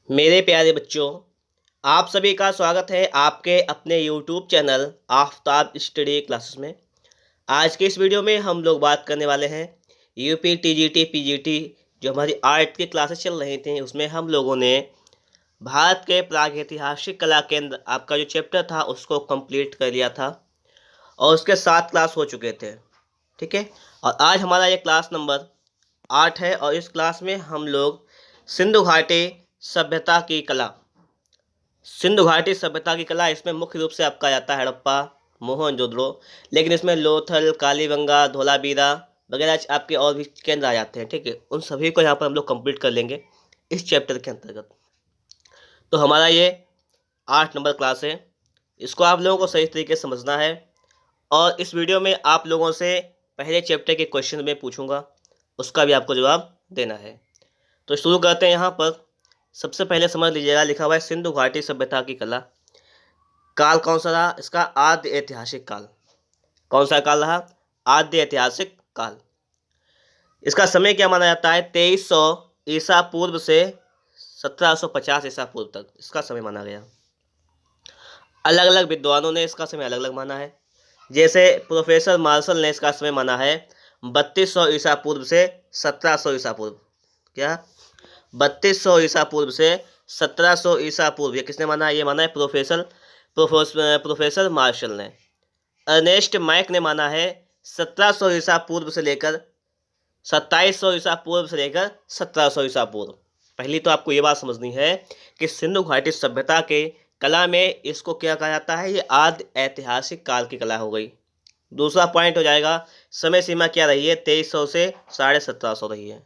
मेरे प्यारे बच्चों, आप सभी का स्वागत है आपके अपने YouTube channel Aftab study classes में। आज के इस वीडियो में हम लोग बात करने वाले हैं यूपी टीजीटी पीजीटी जो हमारी आर्ट की क्लासेस चल रही थी, उसमें हम लोगों ने भारत के प्रागैतिहासिक कला केंद्र आपका जो चैप्टर था उसको कंप्लीट कर लिया था और उसके 7 क्लास हो चुके थे। ठीक है, और आज हमारा ये क्लास नंबर 8 है और इस क्लास में हम लोग सिंधु घाटी सभ्यता की कला सिंधु घाटी सभ्यता की कला इसमें मुख्य रूप से आपका आता है हड़प्पा, मोहनजोदड़ो, लेकिन इसमें लोथल, कालीबंगा, धोलावीरा वगैरह आपके और भी केंद्र आ जाते हैं। ठीक है, उन सभी को यहाँ पर हम लोग कंप्लीट कर लेंगे इस चैप्टर के अंतर्गत। तो हमारा ये 8 नंबर क्लास है, इसको आप लोगों को सही तरीके से समझना है और इस वीडियो में आप लोगों से पहले चैप्टर के क्वेश्चन में पूछूंगा, उसका भी आपको जवाब देना है। तो शुरू करते हैं। यहाँ पर सबसे पहले समझ लीजिएगा, लिखा हुआ है सिंधु घाटी सभ्यता की कला। काल कौन सा रहा इसका? आद्य ऐतिहासिक काल। कौन सा काल रहा? आद्य ऐतिहासिक काल। इसका समय क्या माना जाता है? 2300 ईसा पूर्व से 1750 ईसा पूर्व तक इसका समय माना गया। अलग अलग विद्वानों ने इसका समय अलग अलग माना है। जैसे प्रोफेसर मार्शल ने इसका समय माना है 3200 ईसा पूर्व से 1700 ईसा पूर्व। क्या? 3200 ईसा पूर्व से 1700 ईसा पूर्व। ये किसने माना है? ये माना है प्रोफेसर मार्शल ने। अर्नेस्ट मैक ने माना है 1700 ईसा पूर्व से लेकर 2700 ईसा पूर्व से लेकर 1700 ईसा पूर्व। पहली तो आपको ये बात समझनी है कि सिंधु घाटी सभ्यता के कला में इसको क्या कहा जाता है? ये आद्य ऐतिहासिक काल की कला हो गई। दूसरा पॉइंट हो जाएगा, समय सीमा क्या रही है? 2300 से 1750 रही है।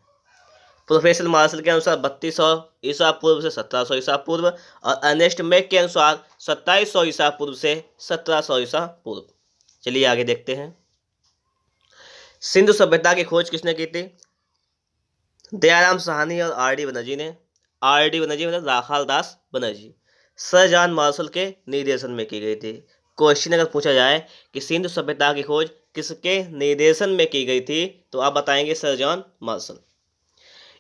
प्रोफेसर मार्शल के अनुसार 3200 ईसा पूर्व से 1700 ईसा पूर्व और अर्नेस्ट मैक के अनुसार 2700 ईसा पूर्व से 1700 ईसा पूर्व। चलिए आगे देखते हैं। सिंधु सभ्यता की खोज किसने की थी? दयाराम साहनी और आर डी बनर्जी ने। आर डी बनर्जी मतलब राखाल दास बनर्जी। सर जॉन मार्शल के निर्देशन में की गई थी। क्वेश्चन अगर पूछा जाए कि सिंधु सभ्यता की खोज किसके निर्देशन में की गई थी तो आप बताएंगे सर जॉन मार्शल।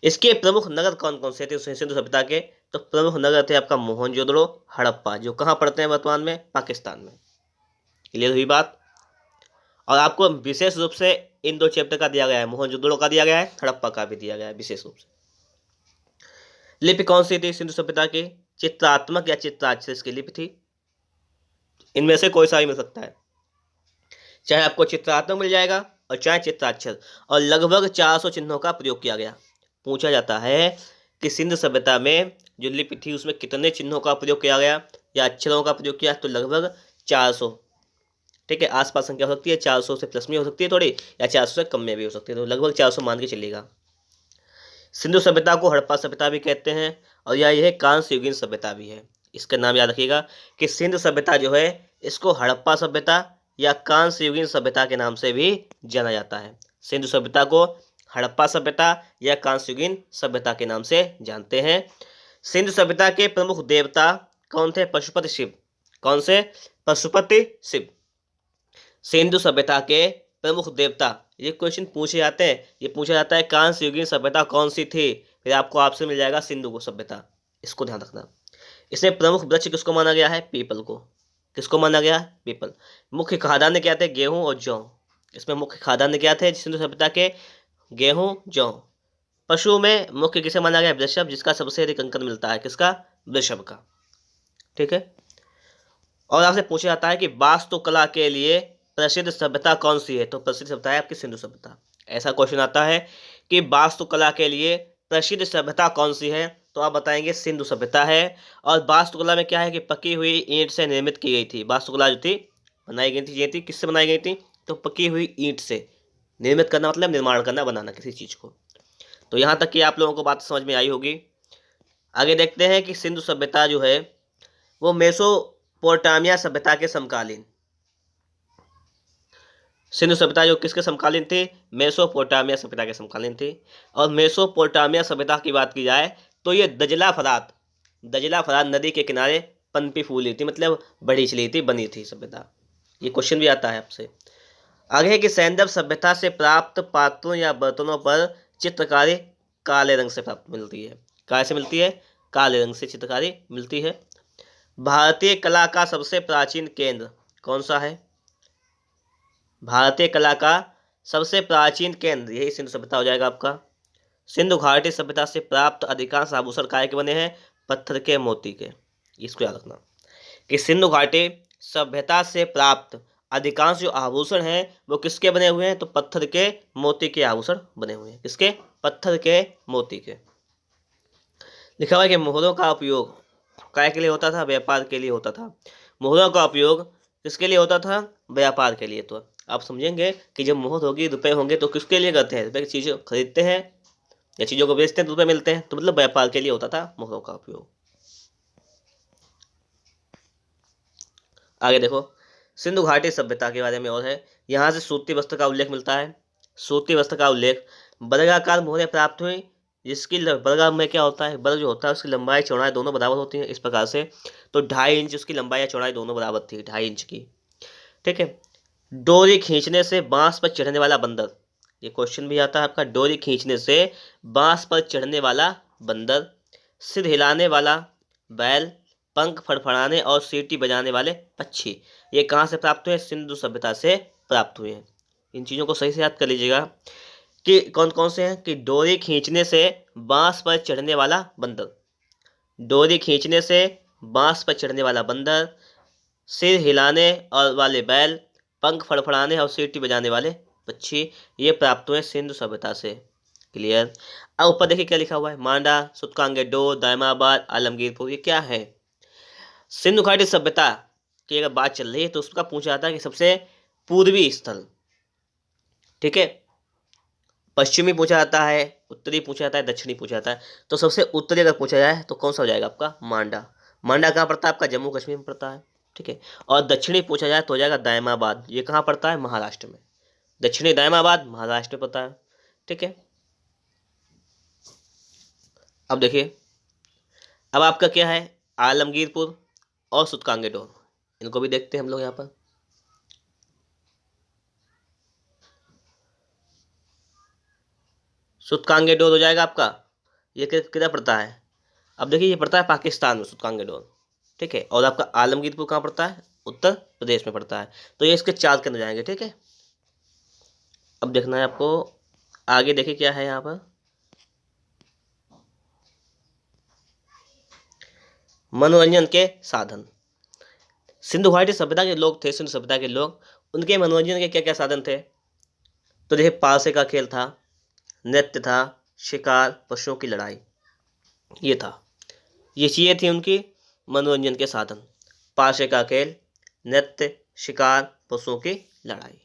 इसके प्रमुख नगर कौन कौन से थे सिंधु सभ्यता के? तो प्रमुख नगर थे आपका मोहनजोदड़ो, हड़प्पा, जो कहाँ पड़ते हैं वर्तमान में? पाकिस्तान में। क्लियर हुई बात? और आपको विशेष रूप से इन दो चैप्टर का दिया गया है, मोहनजोदड़ो का दिया गया है, हड़प्पा का भी दिया गया है विशेष रूप से। लिपि कौन सी थी सिंधु सभ्यता की? चित्रात्मक या चित्राक्षर इसकी लिपि थी। इनमें से कोई सा भी मिल सकता है, चाहे आपको चित्रात्मक मिल जाएगा और चाहे चित्राक्षर। और लगभग 400 चिन्हों का प्रयोग किया गया। पूछा जाता है कि सिंधु सभ्यता में जो लिपि थी उसमें कितने चिन्हों का प्रयोग किया गया या अक्षरों का प्रयोग किया? तो लगभग 400। ठीक है, आसपास संख्या हो सकती है, 400 से प्लस में हो सकती है थोड़ी, या 400 से कम में भी हो सकती है, तो लगभग 400 मान के चलेगा। सिंधु सभ्यता को हड़प्पा सभ्यता भी कहते हैं और यह कांस्य युगीन सभ्यता भी है। इसका नाम याद रखिएगा कि सिंधु सभ्यता जो है इसको हड़प्पा सभ्यता या कांस्य युगीन सभ्यता के नाम से भी जाना जाता है। सिंधु सभ्यता को हड़प्पा सभ्यता या कांस्य युगीन सभ्यता के नाम से जानते हैं। सिंधु सभ्यता के प्रमुख देवता कौन थे? पशुपति शिव। कौन से? पशुपति शिव। सिंधु सभ्यता के प्रमुख देवता, ये क्वेश्चन पूछे जाते हैं। ये पूछा जाता है कांस्य युगीन सभ्यता कौन सी थी, फिर आपको आपसे मिल जाएगा सिंधु को सभ्यता। इसको ध्यान रखना। इसमें प्रमुख वृक्ष किसको माना गया है? पीपल को। किसको माना गया है? पीपल। मुख्य खाद्यान्न क्या थे? गेहूं और जौ। इसमें मुख्य खाद्यान्न क्या थे सिंधु सभ्यता के? गेहूं, जौ। पशु में मुख्य किसे माना गया? वृषभ, जिसका सबसे अधिक अंकन मिलता है। किसका? वृषभ का। ठीक है, और आपसे पूछा जाता है कि वास्तुकला के लिए प्रसिद्ध सभ्यता कौन सी है? तो प्रसिद्ध सभ्यता है आपकी सिंधु सभ्यता। ऐसा क्वेश्चन आता है कि वास्तुकला के लिए प्रसिद्ध सभ्यता कौन सी है? तो आप बताएंगे सिंधु सभ्यता है। और वास्तुकला में क्या है कि पकी हुई ईंट से निर्मित की गई थी। वास्तुकला जो थी बनाई गई थी, ये थी किससे बनाई गई थी? तो पकी हुई ईंट से। निर्मित करना मतलब निर्माण करना, बनाना किसी चीज को। तो यहाँ तक कि आप लोगों को बात समझ में आई होगी। आगे देखते हैं कि सिंधु सभ्यता जो है वो मेसोपोटामिया सभ्यता के समकालीन। सिंधु सभ्यता जो किसके समकालीन थी? मेसोपोटामिया सभ्यता के समकालीन थी। और मेसोपोटामिया सभ्यता की बात की जाए तो ये दजला फरात नदी के किनारे पनपी फूली थी, मतलब बढ़ी चली थी, बनी थी सभ्यता। ये क्वेश्चन भी आता है आपसे। आगे है कि सैंधव सभ्यता से प्राप्त पात्रों या बर्तनों पर चित्रकारी काले रंग से प्राप्त मिलती है। काय से मिलती है? काले रंग से चित्रकारी मिलती है। भारतीय कला का सबसे प्राचीन केंद्र कौन सा है? भारतीय कला का सबसे प्राचीन केंद्र यही सिंधु सभ्यता हो जाएगा आपका। सिंधु घाटी सभ्यता से प्राप्त अधिकांश आभूषण काय के बने हैं? पत्थर के, मोती के। इसको याद रखना कि सिंधु घाटी सभ्यता से प्राप्त अधिकांश जो आभूषण हैं वो किसके बने हुए हैं? तो पत्थर के, मोती के आभूषण बने हुए हैं। किसके? पत्थर के, मोती के। लिखा हुआ है कि मोहरों का उपयोग काय के लिए होता था? व्यापार के लिए होता था। मोहरों का उपयोग किसके लिए होता था? व्यापार के लिए। तो आप समझेंगे कि जब मोहर होगी, रुपए होंगे, तो किसके लिए करते हैं? रुपए की चीज़ें खरीदते हैं या चीज़ों को बेचते हैं तो रुपए मिलते हैं, तो मतलब व्यापार के लिए होता था मोहरों का उपयोग। आगे देखो, सिंधु घाटी सभ्यता के बारे में और है। यहाँ से सूती वस्त्र का उल्लेख मिलता है। सूती वस्त्र का उल्लेख, वर्गाकार मोहरें प्राप्त हुई जिसकी वर्ग में क्या होता है? वर्ग जो होता है उसकी लंबाई चौड़ाई दोनों बराबर होती हैं इस प्रकार से। तो 2.5 इंच उसकी लंबाई या चौड़ाई दोनों बराबर थी, 2.5 इंच की। ठीक है। डोरी खींचने से बांस पर चढ़ने वाला बंदर, ये क्वेश्चन भी आता है आपका। डोरी खींचने से बांस पर चढ़ने वाला बंदर, सिर हिलाने वाला बैल, पंख फड़फड़ाने और सीटी बजाने वाले पक्षी, ये कहाँ से प्राप्त हुए? सिंधु सभ्यता से प्राप्त हुए हैं। इन चीज़ों को सही से याद कर लीजिएगा कि कौन कौन से हैं। कि डोरी खींचने से बांस पर चढ़ने वाला बंदर, डोरी खींचने से बांस पर चढ़ने वाला बंदर, सिर हिलाने और वाले बैल, पंख फड़फड़ाने और सीटी बजाने वाले पक्षी, ये प्राप्त हुए सिंधु सभ्यता से। क्लियर। अब ऊपर देखिए क्या लिखा हुआ है? मांडा, सुतकांगेडो, दायमाबाद, आलमगीरपुर, ये क्या है? सिंधु घाटी सभ्यता की अगर बात चल रही है तो उसका पूछा जाता है कि सबसे पूर्वी स्थल। ठीक है। पश्चिमी पूछा जाता है, उत्तरी पूछा जाता है, दक्षिणी पूछा जाता है। तो सबसे उत्तरी अगर पूछा जाए तो कौन सा हो जाएगा आपका? मांडा। मांडा कहाँ पड़ता है? आपका जम्मू कश्मीर में पड़ता है। ठीक है। और दक्षिणी पूछा जाए तो हो जाएगा दायमाबाद। ये कहाँ पड़ता है? महाराष्ट्र में। दक्षिणी दायमाबाद महाराष्ट्र में पड़ता है। ठीक है। अब देखिए, अब आपका क्या है? आलमगीरपुर और सुतकांगेडोर, इनको भी देखते हैं हम लोग यहाँ पर। सुतकांगेडोर हो जाएगा आपका। ये किधर पड़ता है? अब देखिए, ये पड़ता है पाकिस्तान में सुतकांगेडोर। ठीक है। और आपका आलमगीरपुर कहाँ पड़ता है? उत्तर प्रदेश में पड़ता है। तो ये इसके 4 केंद्र जाएंगे। ठीक है। अब देखना है आपको आगे, देखिए क्या है यहाँ पर। मनोरंजन के साधन। सिंधु घाटी सभ्यता के लोग थे, सिंधु सभ्यता के लोग, उनके मनोरंजन के क्या क्या साधन थे? तो देखिए, पासे का खेल था, नृत्य था, शिकार, पशुओं की लड़ाई, ये था। ये चीज़ें थी उनकी मनोरंजन के साधन। पासे का खेल, नृत्य, शिकार, पशुओं की लड़ाई।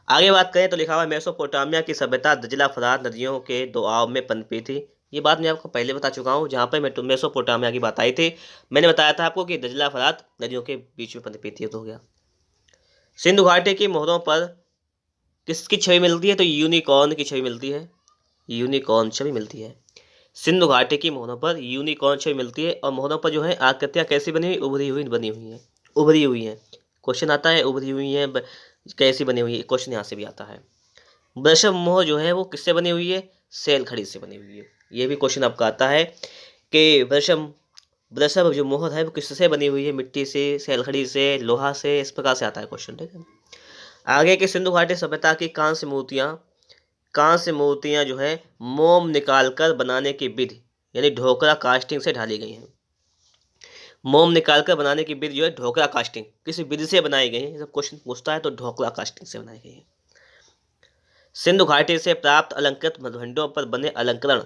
आगे बात करें तो लिखा हुआ है मेसोपोटामिया की सभ्यता दजला फरात नदियों के दोआब में पनपी थी। ये बात मैं आपको पहले बता चुका हूँ, जहाँ पर मैं मेसोपोटामिया की बात आई थी, मैंने बताया था आपको कि दजला फरात नदियों के बीच में पनपी थी। तो हो गया। सिंधु घाटी की मोहरों पर किसकी छवि मिलती है? तो यूनिकॉर्न की छवि मिलती है। यूनिकॉर्न छवि मिलती है। सिंधु घाटी की मोहरों पर यूनिकॉर्न छवि मिलती है। और मोहरों पर जो है आकृतियाँ कैसी बनी हुई? उभरी हुई बनी हुई हैं। उभरी हुई हैं। क्वेश्चन आता है उभरी हुई हैं कैसी बनी हुई है? क्वेश्चन यहाँ से भी आता है। वृषभ मोहर जो है वो किससे बनी हुई है? सेल खड़ी से बनी हुई है। ये भी क्वेश्चन आपका आता है कि वृषभ जो मोहर है वो किससे बनी हुई है? मिट्टी से, सेल खड़ी से, लोहा से, इस प्रकार से आता है क्वेश्चन। ठीक है। आगे के सिंधु घाटी सभ्यता की कांस्य मूर्तियां जो है मोम निकालकर बनाने की विधि यानी ढोकरा कास्टिंग से ढाली गई हैं। मोम निकालकर बनाने की विधि जो है ढोकरा कास्टिंग, किस विधि से बनाई गई है? जब क्वेश्चन पूछता है तो ढोकरा कास्टिंग से बनाई गई है। सिंधु घाटी से प्राप्त अलंकृत मधुबंडों पर बने अलंकरण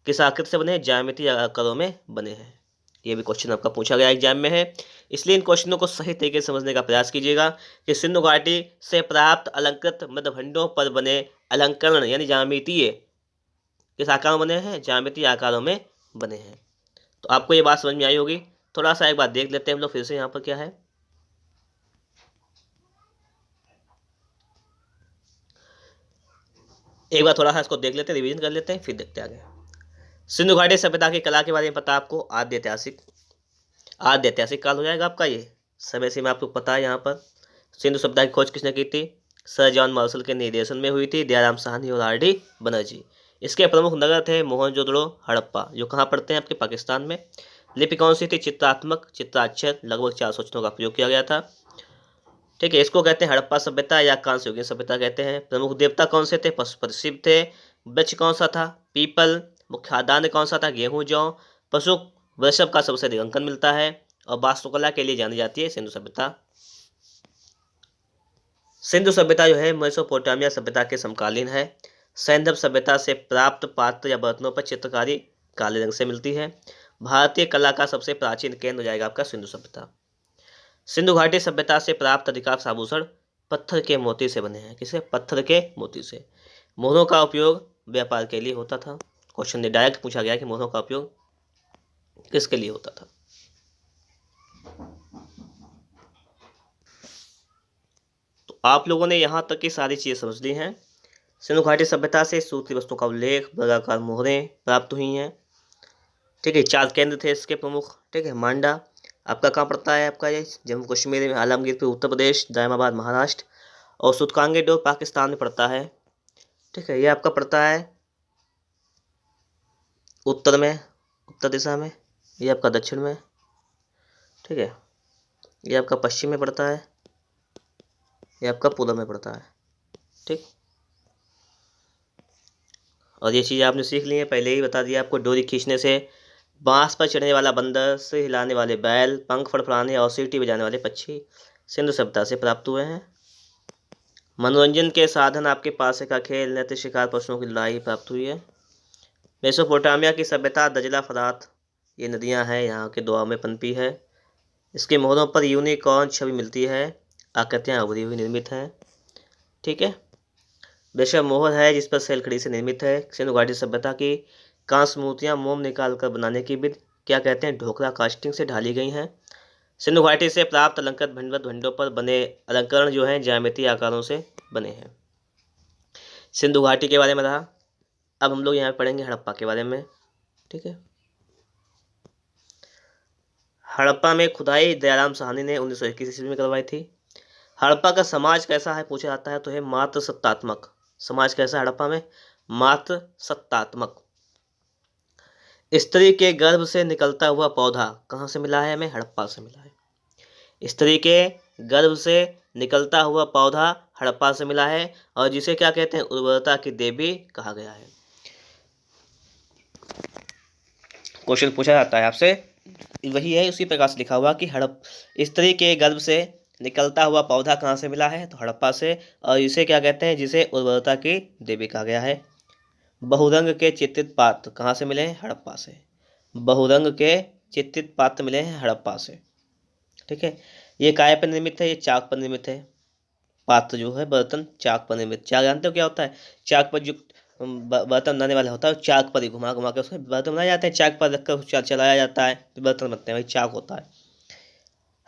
किस आकृति से बने हैं? ज्यामितीय आकारों में बने हैं। ये भी क्वेश्चन आपका पूछा गया एग्जाम में है, इसलिए इन क्वेश्चनों को सही तरीके से समझने का प्रयास कीजिएगा कि सिंधु घाटी से प्राप्त अलंकृत मधुबंडों पर बने अलंकरण यानी ज्यामितीय किस आकार में बने हैं? ज्यामितीय आकारों में बने हैं। तो आपको ये बात समझ में आई होगी। थोड़ा सा एक बार देख लेते हैं हम लोग फिर से यहाँ पर क्या है। एक बार थोड़ा सा इसको देख लेते हैं, रिवीजन कर लेते हैं, फिर देखते हैं आगे। सिंधु घाटी सभ्यता की कला के बारे में पता आपको। आद्य ऐतिहासिक काल हो जाएगा आपका। ये समय सीमा आपको पता है। यहाँ पर सिंधु सभ्यता की खोज किसने की थी? सर जॉन मार्शल के निर्देशन में हुई थी, दयाराम साहनी और आर डी बनर्जी। इसके प्रमुख नगर थे मोहनजोदड़ो, हड़प्पा, जो कहाँ पड़ते हैं आपके पाकिस्तान में। लिपि कौन सी थी? चित्रात्मक, चित्राक्षर, लगभग 400 अक्षरों का प्रयोग किया गया था। ठीक है, इसको कहते हैं हड़प्पा सभ्यता या कांस्य युगीन सभ्यता कहते हैं। प्रमुख देवता कौन से थे? पशु प्रसिद्ध थे। वृक्ष कौन सा था? पीपल। मुख्य खाद्यान्न कौन सा था? गेहूं, जौ। पशु वृषभ का सबसे अधिक अंकन मिलता है। और वास्तुकला के लिए जानी जाती है सिंधु सभ्यता। सिंधु सभ्यता जो है मेसोपोटामिया सभ्यता के समकालीन है। सैंधव सभ्यता से प्राप्त पात्र या बर्तनों पर चित्रकारी काले रंग से मिलती है। भारतीय कला का सबसे प्राचीन केंद्र हो जाएगा आपका सिंधु सभ्यता। सिंधु घाटी सभ्यता से प्राप्त अधिकांश आभूषण पत्थर के मोती से बने हैं। किसे? पत्थर के मोती से। मोहरों का उपयोग व्यापार के लिए होता था। क्वेश्चन डायरेक्ट पूछा गया कि मोहरों का उपयोग किसके लिए होता था। तो आप लोगों ने यहाँ तक की सारी चीजें समझ ली हैं। सिंधु घाटी सभ्यता से सूत्री वस्तुओं का उल्लेख, वर्गाकार मोहरें प्राप्त हुई हैं। ठीक है, 4 केंद्र थे इसके प्रमुख। ठीक है, मांडा आपका कहाँ पड़ता है? आपका ये जम्मू कश्मीर में, आलमगीरपुर उत्तर प्रदेश, दायमाबाद महाराष्ट्र, और सुतकांगे डोर पाकिस्तान में पड़ता है। ठीक है, ये आपका पड़ता है उत्तर में, उत्तर दिशा में। ये आपका दक्षिण में। ठीक है, ये आपका पश्चिम में पड़ता है। ये आपका पूर्व में पड़ता है। ठीक, और ये चीज़ आपने सीख ली है, पहले ही बता दिया आपको। डोरी खींचने से, बांस पर चढ़ने वाला बंदर, से हिलाने वाले बैल, पंख फड़फड़ाने और सीटी बजाने वाले पक्षी सिंधु सभ्यता से प्राप्त हुए हैं। मनोरंजन के साधन आपके पास का खेल, नृत्य, शिकार, पशुओं की लड़ाई प्राप्त हुई है। मेसोपोटामिया की सभ्यता दजला, फरात, ये नदियां हैं, यहाँ के दुआ में पनपी है। इसके मोहरों पर यूनिकॉर्न छवि मिलती है। आकृतियाँ उभरी हुई निर्मित हैं। ठीक है, वैश्य मोहर है जिस पर सैलखड़ी से निर्मित है। सिंधु घाटी सभ्यता की कांस्य मूर्तियाँ मोम निकालकर बनाने की विधि क्या कहते हैं? ढोकरा कास्टिंग से ढाली गई हैं। सिंधु घाटी से प्राप्त अलंकृत भंडों पर बने अलंकरण जो हैं ज्यामितीय आकारों से बने हैं। सिंधु घाटी के बारे में रहा। अब हम लोग यहाँ पढ़ेंगे हड़प्पा के बारे में। ठीक है, हड़प्पा में खुदाई दयाराम साहनी ने 1921 ईस्वी में करवाई थी। हड़प्पा का समाज कैसा है पूछा जाता है, तो है मात्र सत्तात्मक। समाज कैसा है हड़प्पा में? मात्र सत्तात्मक। स्त्री के गर्भ से निकलता हुआ पौधा कहाँ से मिला है हमें? हड़प्पा से मिला है। स्त्री के गर्भ से निकलता हुआ पौधा हड़प्पा से मिला है, और जिसे क्या कहते हैं? उर्वरता की देवी कहा गया है। क्वेश्चन पूछा जाता है आपसे, वही है, उसी प्रकार से लिखा हुआ कि स्त्री के गर्भ से निकलता हुआ पौधा कहाँ से मिला है? तो हड़प्पा से। और इसे क्या कहते हैं? जिसे उर्वरता की देवी कहा गया है। बहुरंग के चित्रित पात्र कहाँ से मिले हैं? हड़प्पा से। बहुरंग के चित्रित पात्र मिले हैं हड़प्पा से। ठीक है, ये काय पर निर्मित है? ये चाक पर निर्मित है। पात्र जो है बर्तन चाक पर निर्मित। चाक जानते हो क्या होता है? चाक पर जो बर्तन बनाने वाला होता है, चाक पर ही घुमा घुमा के उसको बर्तन बनाए जाते हैं। चाक पर रखकर चलाया जाता है, फिर बर्तन बनते हैं, वही चाक होता है।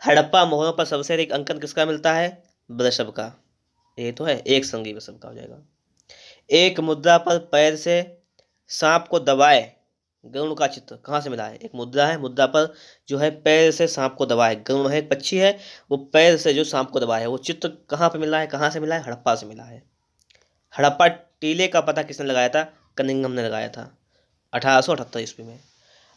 हड़प्पा मोहरों पर सबसे अधिक अंकन किसका मिलता है? वृषभ का। ये तो है, एक संगी वृषभ का हो जाएगा। एक मुद्रा पर पैर से सांप को दबाए गरुड़ का चित्र कहाँ से मिला है? एक मुद्रा है, मुद्रा पर जो है पैर से सांप को दबाए, गरुड़ है, एक पक्षी है, वो पैर से जो सांप को दबाए है, वो चित्र कहाँ पे मिला है? कहाँ से मिला है? हड़प्पा से मिला है। हड़प्पा टीले का पता किसने लगाया था? कनिंघम ने लगाया था 1878 ईस्वी में।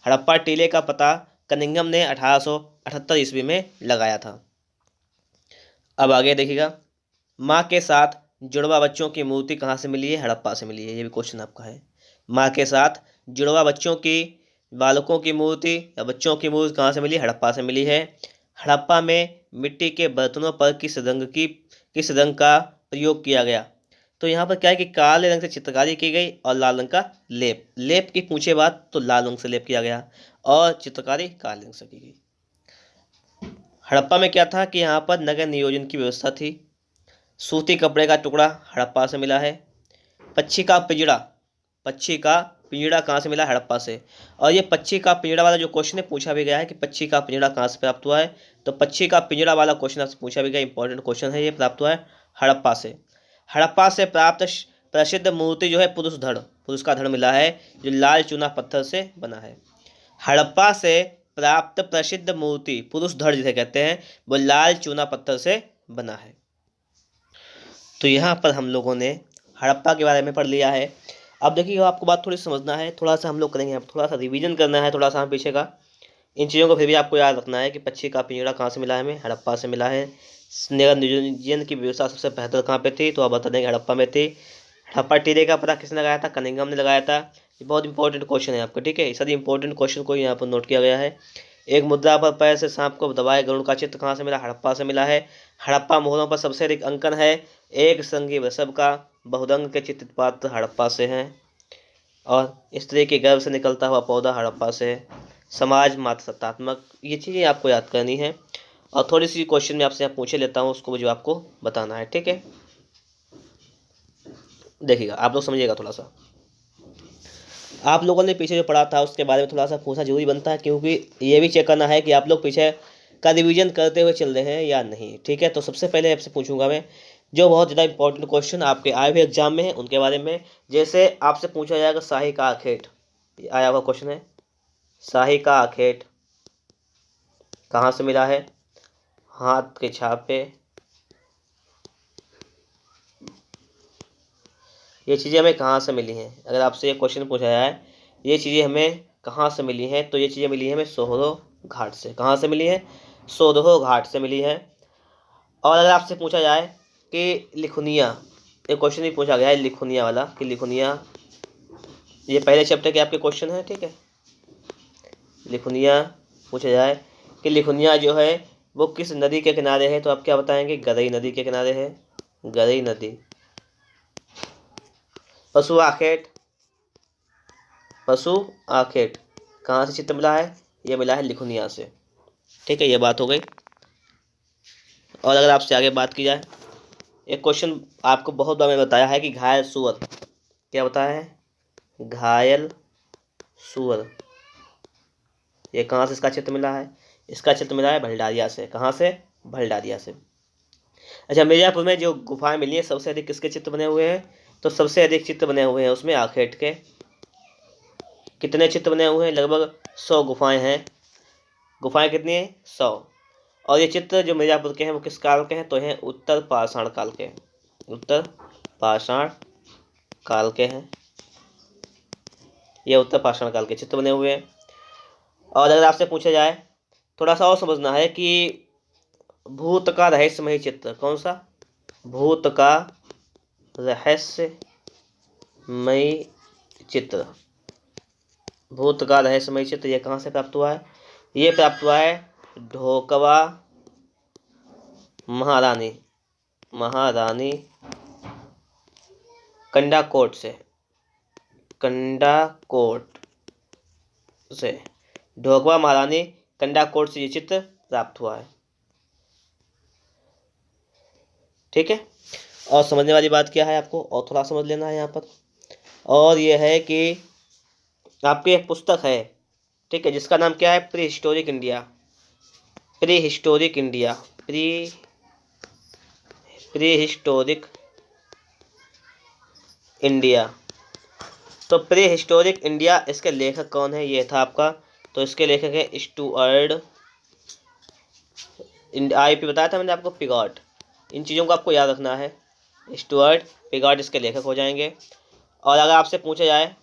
हड़प्पा टीले का पता कनिंघम ने 1878 ईस्वी में लगाया था। अब आगे देखिएगा, माँ के साथ जुड़वा बच्चों की मूर्ति कहाँ से मिली है? हड़प्पा से मिली है। ये भी क्वेश्चन आपका है। माँ के साथ जुड़वा बच्चों की, बालकों की मूर्ति या बच्चों की मूर्ति कहाँ से मिली? हड़प्पा से मिली है। हड़प्पा में मिट्टी के बर्तनों पर किस रंग का प्रयोग किया गया? तो यहाँ पर क्या है कि काले रंग से चित्रकारी की गई और लाल रंग का लेप की पूछे बात तो लाल रंग से लेप किया गया और चित्रकारी काले रंग से की गई। हड़प्पा में क्या था कि यहाँ पर नगर नियोजन की व्यवस्था थी। सूती कपड़े का टुकड़ा हड़प्पा से मिला है। पक्षी का पिंजड़ा कहाँ से मिला? हड़प्पा से। और ये पक्षी का पिंजड़ा वाला जो क्वेश्चन है पूछा भी गया है कि पक्षी का पिंजड़ा कहाँ से प्राप्त हुआ है, तो पक्षी का पिंजड़ा वाला क्वेश्चन आपसे पूछा भी गया, इंपॉर्टेंट क्वेश्चन है, ये प्राप्त हुआ है हड़प्पा से। हड़प्पा से प्राप्त प्रसिद्ध मूर्ति जो है पुरुष का धड़ मिला है, जो लाल चूना पत्थर से बना है। हड़प्पा से प्राप्त प्रसिद्ध मूर्ति पुरुष धड़ जिसे कहते हैं, वो लाल चूना पत्थर से बना है। तो यहाँ पर हम लोगों ने हड़प्पा के बारे में पढ़ लिया है। अब देखिए आपको बात थोड़ी समझना है, थोड़ा सा हम लोग करेंगे, अब थोड़ा सा रिवीजन करना है, थोड़ा सा हम पीछे का इन चीज़ों को फिर भी आपको याद रखना है कि पक्षी का पिंजरा कहाँ से मिला है, हमें हड़प्पा से मिला है। निर्जन की व्यवस्था सबसे बेहतर कहाँ पे थी, तो आप बता देंगे हड़प्पा में थी। हड़प्पा टीले का पता किसने लगाया था, कनिंघम ने लगाया था। ये बहुत इंपॉर्टेंट क्वेश्चन है आपका, ठीक है। सारी इंपॉर्टेंट क्वेश्चन को यहाँ पर नोट किया गया है। एक मुद्रा पर पैर से सांप को दबाए गरुड़ का चित्र कहाँ से मिला, हड़प्पा से मिला है। हड़प्पा मोहरों पर सबसे अधिक अंकन है, एक संगी वृषभ का। बहुरंग के चित्रित पात्र हड़प्पा से हैं। और स्त्री के गर्भ से निकलता हुआ पौधा हड़प्पा से है। समाज मातृसत्तात्मक, ये चीज़ें आपको याद करनी है। और थोड़ी सी क्वेश्चन मैं आपसे यहाँ पूछे लेता हूँ, उसको जो आपको बताना है, ठीक है। देखिएगा आप लोग समझिएगा, थोड़ा सा आप लोगों ने पीछे जो पढ़ा था उसके बारे में थोड़ा सा पूछना जरूरी बनता है, क्योंकि ये भी चेक करना है कि आप लोग पीछे का रिवीजन करते हुए चल रहे हैं या नहीं, ठीक है। तो सबसे पहले आपसे पूछूंगा मैं जो बहुत ज़्यादा इंपॉर्टेंट क्वेश्चन आपके आए हुए एग्जाम में है उनके बारे में। जैसे आपसे पूछा जाएगा शाही का आखेट, आया हुआ क्वेश्चन है, शाही का आखेट कहाँ से मिला है, हाथ के छापे, ये चीज़ें हमें कहाँ से मिली हैं। अगर आपसे ये क्वेश्चन पूछा जाए ये चीज़ें हमें कहाँ से मिली हैं, तो ये चीज़ें मिली हैं हमें सोहरो घाट से। कहाँ से मिली है, सोहरो घाट से मिली है। और अगर आपसे पूछा जाए कि लिखुनिया, एक क्वेश्चन भी पूछा गया है लिखुनिया वाला कि लिखुनिया, ये पहले चैप्टर के आपके क्वेश्चन है, ठीक है। लिखुनिया पूछा जाए कि लिखुनिया जो है वो किस नदी के किनारे है, तो आप क्या बताएंगे, गरई नदी के किनारे है, गरई नदी। पशु आखेट, पशु आखेट कहाँ से चित्र मिला है, ये मिला है लिखुनिया से, ठीक है। ये बात हो गई। और अगर आपसे आगे बात की जाए, एक क्वेश्चन आपको बहुत बार मैं बताया है कि घायल सुअर, क्या बताया है, घायल सुअर, ये कहाँ से इसका चित्र मिला है, इसका चित्र मिला है भलडारिया से। कहाँ से, भलडारिया से। अच्छा, मिर्जापुर में जो गुफाएं मिली है सबसे अधिक किसके चित्र बने हुए हैं, तो सबसे अधिक चित्र बने हुए हैं उसमें आखेट के। कितने चित्र बने हुए हैं, लगभग 100 गुफाएं हैं। गुफाएं कितनी है, 100। और ये चित्र जो मिर्जापुर के हैं वो किस काल के हैं, तो हैं उत्तर पाषाण काल के, उत्तर पाषाण काल के हैं। ये उत्तर पाषाण काल के चित्र बने हुए हैं। और अगर आपसे पूछा जाए, थोड़ा सा और समझना है कि भूत का रहस्यमयी चित्र कौन सा, भूत का रहस्यमयी चित्र, भूत का रहस्यमयी चित्र ये कहाँ से प्राप्त हुआ है, ये प्राप्त हुआ है ढोकवा महारानी, महारानी कंडाकोट से, कंडाकोट से, ढोकवा महारानी कंडाकोट से ये चित्र प्राप्त हुआ है, ठीक है। और समझने वाली बात क्या है आपको, और थोड़ा समझ लेना है यहाँ पर, और ये है कि आपकी एक पुस्तक है, ठीक है, जिसका नाम क्या है, pre historic India, pre historic India, pre historic India. तो प्री हिस्टोरिक इंडिया, इसके लेखक कौन है, ये था आपका, तो इसके लेखक है स्टुअर्ट, IP बताया था मैंने आपको, पिगॉट। इन चीज़ों को आपको याद रखना है, स्टुअर्ट पिगॉट इसके लेखक हो जाएंगे। और अगर आपसे पूछा जाए,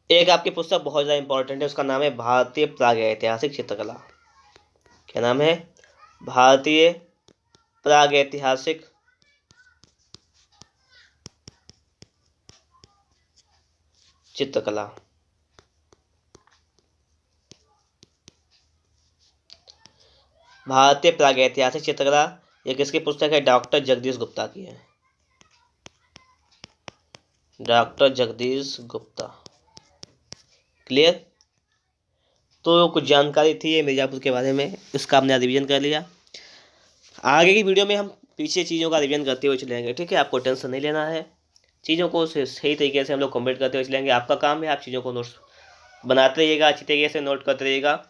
एक आपकी पुस्तक बहुत ज़्यादा इंपॉर्टेंट है, उसका नाम है भारतीय प्रागैतिहासिक चित्रकला। क्या नाम है, भारतीय प्रागैतिहासिक चित्रकला। भारतीय प्रागैतिहासिक चित्रकला ये किसकी पुस्तक है, डॉक्टर जगदीश गुप्ता की है, डॉक्टर जगदीश गुप्ता। क्लियर। तो कुछ जानकारी थी ये मिर्ज़ापुर के बारे में, इसका आपने रिवीजन कर लिया। आगे की वीडियो में हम पीछे चीज़ों का रिवीजन करते हुए चलेंगे, ठीक है। आपको टेंशन नहीं लेना है, चीज़ों को सही तरीके से हम लोग कंप्लीट करते हुए चलेंगे। आपका काम है आप चीज़ों को नोट्स बनाते रहिएगा, अच्छी तरीके से नोट करते रहिएगा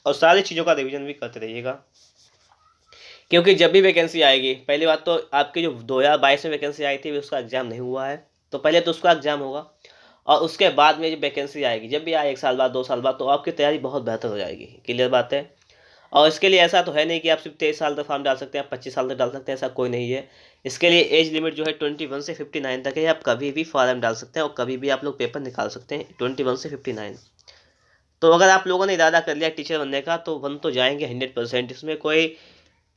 और सारी चीज़ों का रिवीजन भी करते रहिएगा, क्योंकि जब भी वैकेंसी आएगी, पहली बात तो आपकी जो 2022 में वैकेंसी आई थी उसका एग्ज़ाम नहीं हुआ है, तो पहले तो उसका एग्ज़ाम होगा, और उसके बाद में जब वैकेंसी आएगी, जब भी आए 1 साल बाद 2 साल बाद, तो आपकी तैयारी बहुत बेहतर हो जाएगी। क्लियर बात है। और इसके लिए ऐसा तो है नहीं कि आप सिर्फ 23 साल तक फॉर्म डाल सकते हैं, आप 25 साल तक डाल सकते हैं, ऐसा कोई नहीं है। इसके लिए एज लिमिट जो है 21 से 59 तक है। आप कभी भी फॉर्म डाल सकते हैं और कभी भी आप लोग पेपर निकाल सकते हैं 21 से 59। तो अगर आप लोगों ने इरादा कर लिया टीचर बनने का तो बन तो जाएंगे 100%। इसमें कोई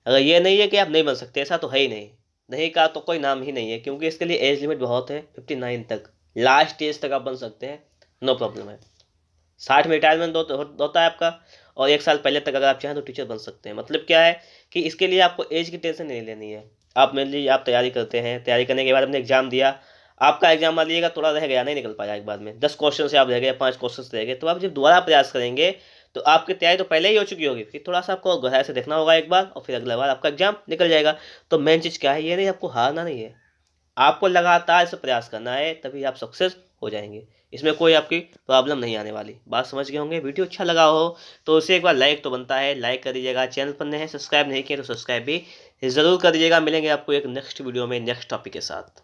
अगर ये नहीं है कि आप नहीं बन सकते, ऐसा तो है ही नहीं। नहीं का तो कोई नाम ही नहीं है, क्योंकि इसके लिए एज लिमिट बहुत है 59 तक, लास्ट एज तक आप बन सकते हैं, नो प्रॉब्लम है। 60 में रिटायरमेंट होता है आपका, और 1 साल पहले तक अगर आप चाहें तो टीचर बन सकते हैं। मतलब क्या है कि इसके लिए आपको एज की टेंशन नहीं लेनी है। आप मान लीजिए आप तैयारी करते हैं, तैयारी करने के बाद आपने एग्जाम दिया, आपका एग्जाम मान लीजिएगा थोड़ा रह गया, नहीं निकल पाया एक बार में, 10 क्वेश्चन से आप रह गए, 5 क्वेश्चन रह गए, तो आप जब दोबारा प्रयास करेंगे तो आपकी तैयारी तो पहले ही हो चुकी होगी, फिर थोड़ा सा आपको गहराई से देखना होगा एक बार, और फिर अगला बार आपका एग्जाम निकल जाएगा। तो मेन चीज़ क्या है, ये नहीं आपको हारना नहीं है, आपको लगातार इसे प्रयास करना है, तभी आप सक्सेस हो जाएंगे। इसमें कोई आपकी प्रॉब्लम नहीं आने वाली। बात समझ गए होंगे। वीडियो अच्छा लगा हो तो उसे एक बार लाइक तो बनता है, लाइक कर दीजिएगा। चैनल पर नए हैं, सब्सक्राइब नहीं किए तो सब्सक्राइब भी ज़रूर कर दीजिएगा। मिलेंगे आपको एक नेक्स्ट वीडियो में नेक्स्ट टॉपिक के साथ।